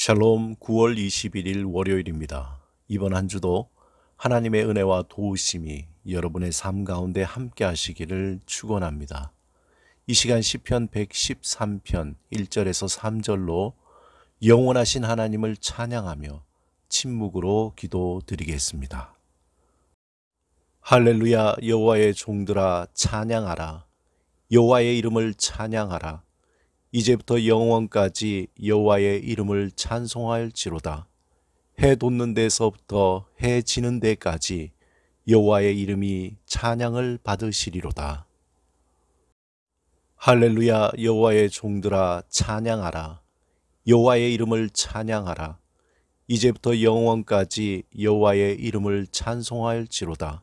샬롬 9월 21일 월요일입니다. 이번 한 주도 하나님의 은혜와 도우심이 여러분의 삶 가운데 함께 하시기를 축원합니다. 이 시간 시편 113편 1절에서 3절로 영원하신 하나님을 찬양하며 침묵으로 기도드리겠습니다. 할렐루야. 여호와의 종들아 찬양하라. 여호와의 이름을 찬양하라. 이제부터 영원까지 여호와의 이름을 찬송할지로다. 해 돋는 데서부터 해 지는 데까지 여호와의 이름이 찬양을 받으시리로다. 할렐루야. 여호와의 종들아 찬양하라. 여호와의 이름을 찬양하라. 이제부터 영원까지 여호와의 이름을 찬송할지로다.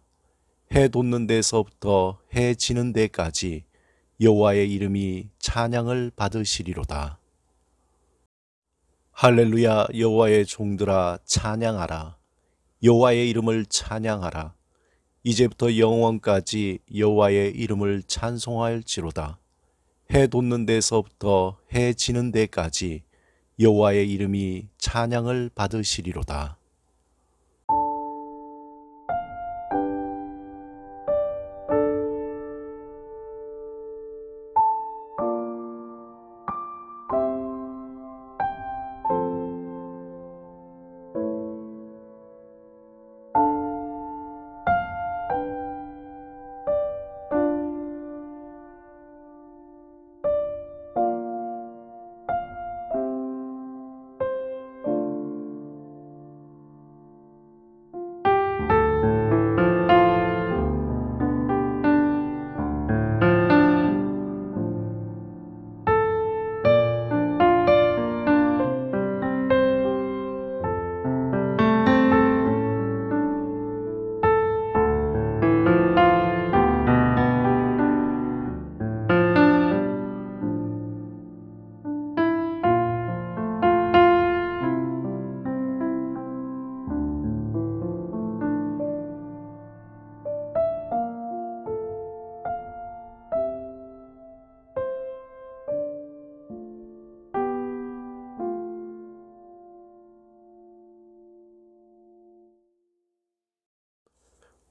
해 돋는 데서부터 해 지는 데까지 여호와의 이름이 찬양을 받으시리로다. 할렐루야. 여호와의 종들아 찬양하라. 여호와의 이름을 찬양하라. 이제부터 영원까지 여호와의 이름을 찬송할지로다. 해 돋는 데서부터 해 지는 데까지 여호와의 이름이 찬양을 받으시리로다.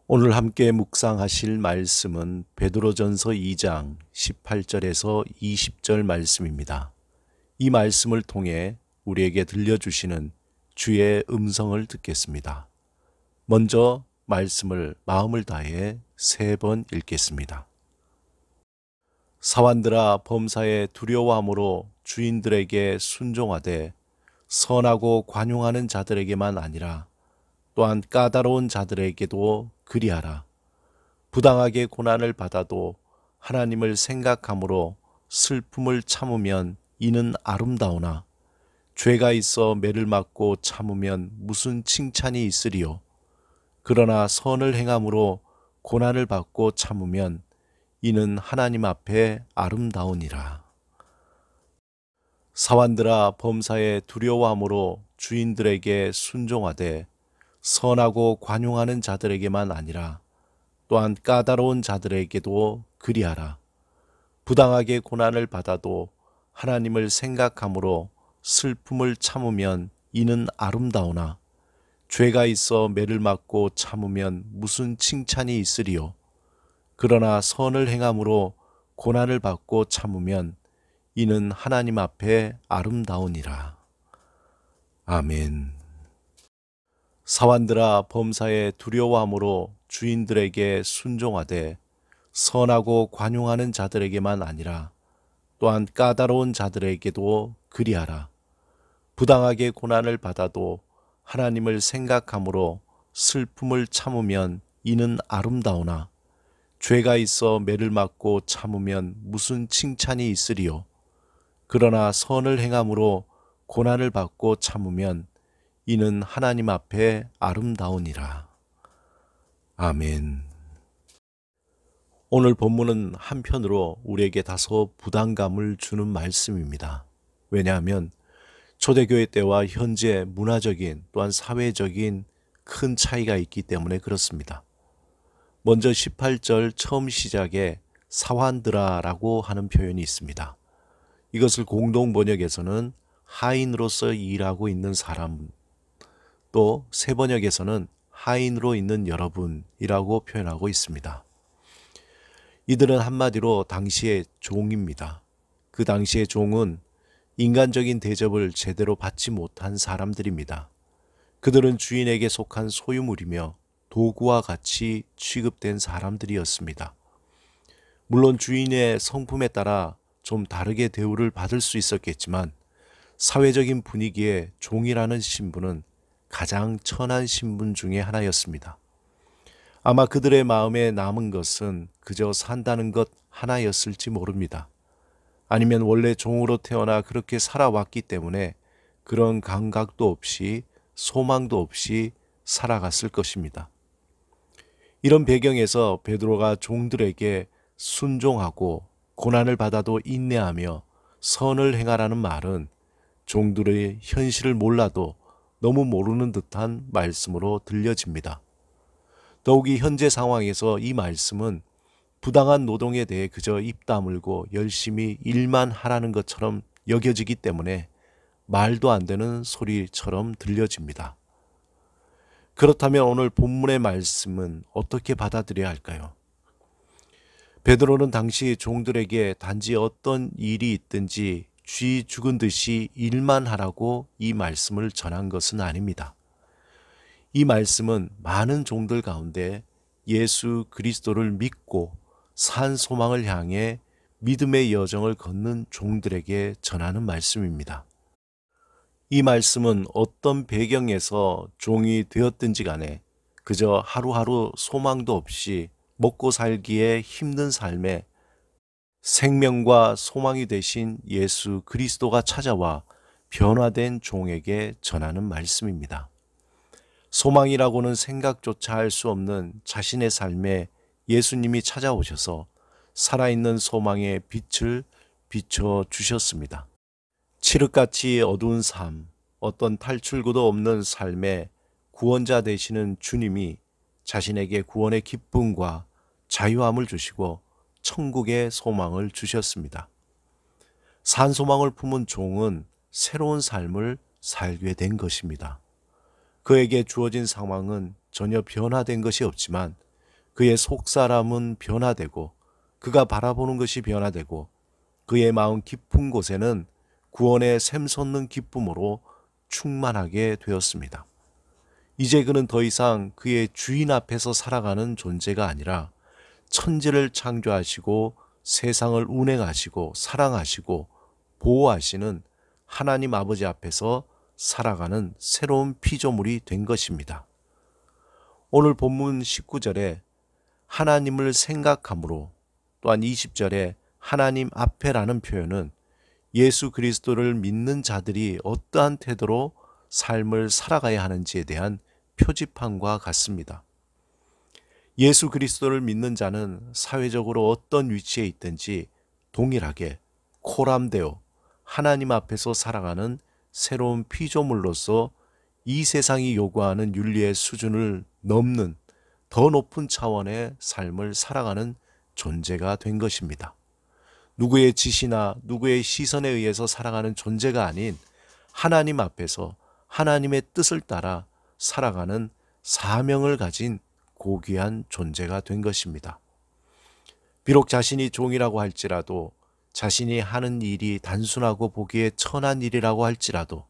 오늘 함께 묵상하실 말씀은 베드로전서 2장 18절에서 20절 말씀입니다. 이 말씀을 통해 우리에게 들려주시는 주의 음성을 듣겠습니다. 먼저 말씀을 마음을 다해 3번 읽겠습니다. 사환들아 범사에 두려워함으로 주인들에게 순종하되 선하고 관용하는 자들에게만 아니라 또한 까다로운 자들에게도 그리하라. 부당하게 고난을 받아도 하나님을 생각함으로 슬픔을 참으면 이는 아름다우나 죄가 있어 매를 맞고 참으면 무슨 칭찬이 있으리요. 그러나 선을 행함으로 고난을 받고 참으면 이는 하나님 앞에 아름다우니라. 사환들아 범사에 두려워함으로 주인들에게 순종하되 선하고 관용하는 자들에게만 아니라 또한 까다로운 자들에게도 그리하라. 부당하게 고난을 받아도 하나님을 생각함으로 슬픔을 참으면 이는 아름다우나 죄가 있어 매를 맞고 참으면 무슨 칭찬이 있으리요. 그러나 선을 행함으로 고난을 받고 참으면 이는 하나님 앞에 아름다우니라. 아멘. 사환들아 범사에 두려워함으로 주인들에게 순종하되 선하고 관용하는 자들에게만 아니라 또한 까다로운 자들에게도 그리하라. 부당하게 고난을 받아도 하나님을 생각함으로 슬픔을 참으면 이는 아름다우나 죄가 있어 매를 맞고 참으면 무슨 칭찬이 있으리요. 그러나 선을 행함으로 고난을 받고 참으면 이는 하나님 앞에 아름다우니라. 아멘. 오늘 본문은 한편으로 우리에게 다소 부담감을 주는 말씀입니다. 왜냐하면 초대교회 때와 현재 문화적인 또한 사회적인 큰 차이가 있기 때문에 그렇습니다. 먼저 18절 처음 시작에 사환들아 라고 하는 표현이 있습니다. 이것을 공동 번역에서는 하인으로서 일하고 있는 사람, 또 세번역에서는 하인으로 있는 여러분이라고 표현하고 있습니다. 이들은 한마디로 당시의 종입니다. 그 당시의 종은 인간적인 대접을 제대로 받지 못한 사람들입니다. 그들은 주인에게 속한 소유물이며 도구와 같이 취급된 사람들이었습니다. 물론 주인의 성품에 따라 좀 다르게 대우를 받을 수 있었겠지만 사회적인 분위기에 종이라는 신분은 가장 천한 신분 중에 하나였습니다. 아마 그들의 마음에 남은 것은 그저 산다는 것 하나였을지 모릅니다. 아니면 원래 종으로 태어나 그렇게 살아왔기 때문에 그런 감각도 없이 소망도 없이 살아갔을 것입니다. 이런 배경에서 베드로가 종들에게 순종하고 고난을 받아도 인내하며 선을 행하라는 말은 종들의 현실을 몰라도 너무 모르는 듯한 말씀으로 들려집니다. 더욱이 현재 상황에서 이 말씀은 부당한 노동에 대해 그저 입 다물고 열심히 일만 하라는 것처럼 여겨지기 때문에 말도 안 되는 소리처럼 들려집니다. 그렇다면 오늘 본문의 말씀은 어떻게 받아들여야 할까요? 베드로는 당시 종들에게 단지 어떤 일이 있든지 쥐 죽은 듯이 일만 하라고 이 말씀을 전한 것은 아닙니다. 이 말씀은 많은 종들 가운데 예수 그리스도를 믿고 산 소망을 향해 믿음의 여정을 걷는 종들에게 전하는 말씀입니다. 이 말씀은 어떤 배경에서 종이 되었든지 간에 그저 하루하루 소망도 없이 먹고 살기에 힘든 삶에 생명과 소망이 되신 예수 그리스도가 찾아와 변화된 종에게 전하는 말씀입니다. 소망이라고는 생각조차 할 수 없는 자신의 삶에 예수님이 찾아오셔서 살아있는 소망의 빛을 비춰주셨습니다. 칠흑같이 어두운 삶, 어떤 탈출구도 없는 삶의 구원자 되시는 주님이 자신에게 구원의 기쁨과 자유함을 주시고 천국의 소망을 주셨습니다. 산소망을 품은 종은 새로운 삶을 살게 된 것입니다. 그에게 주어진 상황은 전혀 변화된 것이 없지만 그의 속사람은 변화되고 그가 바라보는 것이 변화되고 그의 마음 깊은 곳에는 구원의 샘솟는 기쁨으로 충만하게 되었습니다. 이제 그는 더 이상 그의 주인 앞에서 살아가는 존재가 아니라 천지를 창조하시고 세상을 운행하시고 사랑하시고 보호하시는 하나님 아버지 앞에서 살아가는 새로운 피조물이 된 것입니다. 오늘 본문 19절에 하나님을 생각함으로, 또한 20절에 하나님 앞에라는 표현은 예수 그리스도를 믿는 자들이 어떠한 태도로 삶을 살아가야 하는지에 대한 표지판과 같습니다. 예수 그리스도를 믿는 자는 사회적으로 어떤 위치에 있든지 동일하게 코람데오, 하나님 앞에서 살아가는 새로운 피조물로서 이 세상이 요구하는 윤리의 수준을 넘는 더 높은 차원의 삶을 살아가는 존재가 된 것입니다. 누구의 지시나 누구의 시선에 의해서 살아가는 존재가 아닌 하나님 앞에서 하나님의 뜻을 따라 살아가는 사명을 가진 고귀한 존재가 된 것입니다. 비록 자신이 종이라고 할지라도, 자신이 하는 일이 단순하고 보기에 천한 일이라고 할지라도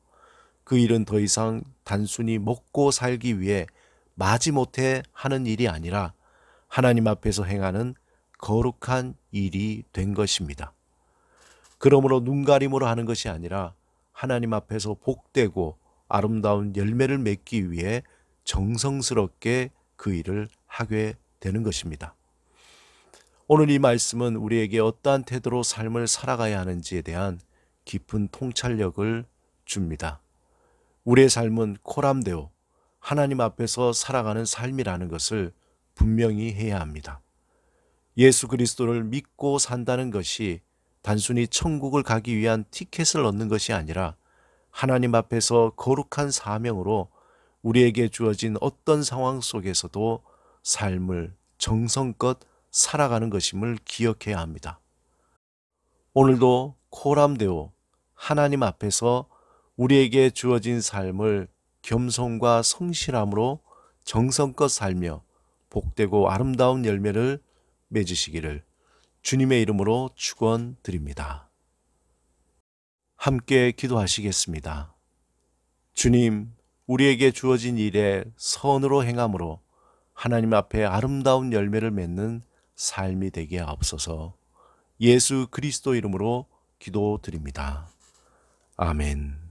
그 일은 더 이상 단순히 먹고 살기 위해 마지못해 하는 일이 아니라 하나님 앞에서 행하는 거룩한 일이 된 것입니다. 그러므로 눈가림으로 하는 것이 아니라 하나님 앞에서 복되고 아름다운 열매를 맺기 위해 정성스럽게 그 일을 하게 되는 것입니다. 오늘 이 말씀은 우리에게 어떠한 태도로 삶을 살아가야 하는지에 대한 깊은 통찰력을 줍니다. 우리의 삶은 코람데오, 하나님 앞에서 살아가는 삶이라는 것을 분명히 해야 합니다. 예수 그리스도를 믿고 산다는 것이 단순히 천국을 가기 위한 티켓을 얻는 것이 아니라 하나님 앞에서 거룩한 사명으로 우리에게 주어진 어떤 상황 속에서도 삶을 정성껏 살아가는 것임을 기억해야 합니다. 오늘도 코람데오, 하나님 앞에서 우리에게 주어진 삶을 겸손과 성실함으로 정성껏 살며 복되고 아름다운 열매를 맺으시기를 주님의 이름으로 축원드립니다. 함께 기도하시겠습니다. 주님, 우리에게 주어진 일에 선으로 행함으로 하나님 앞에 아름다운 열매를 맺는 삶이 되게 하옵소서. 예수 그리스도 이름으로 기도드립니다. 아멘.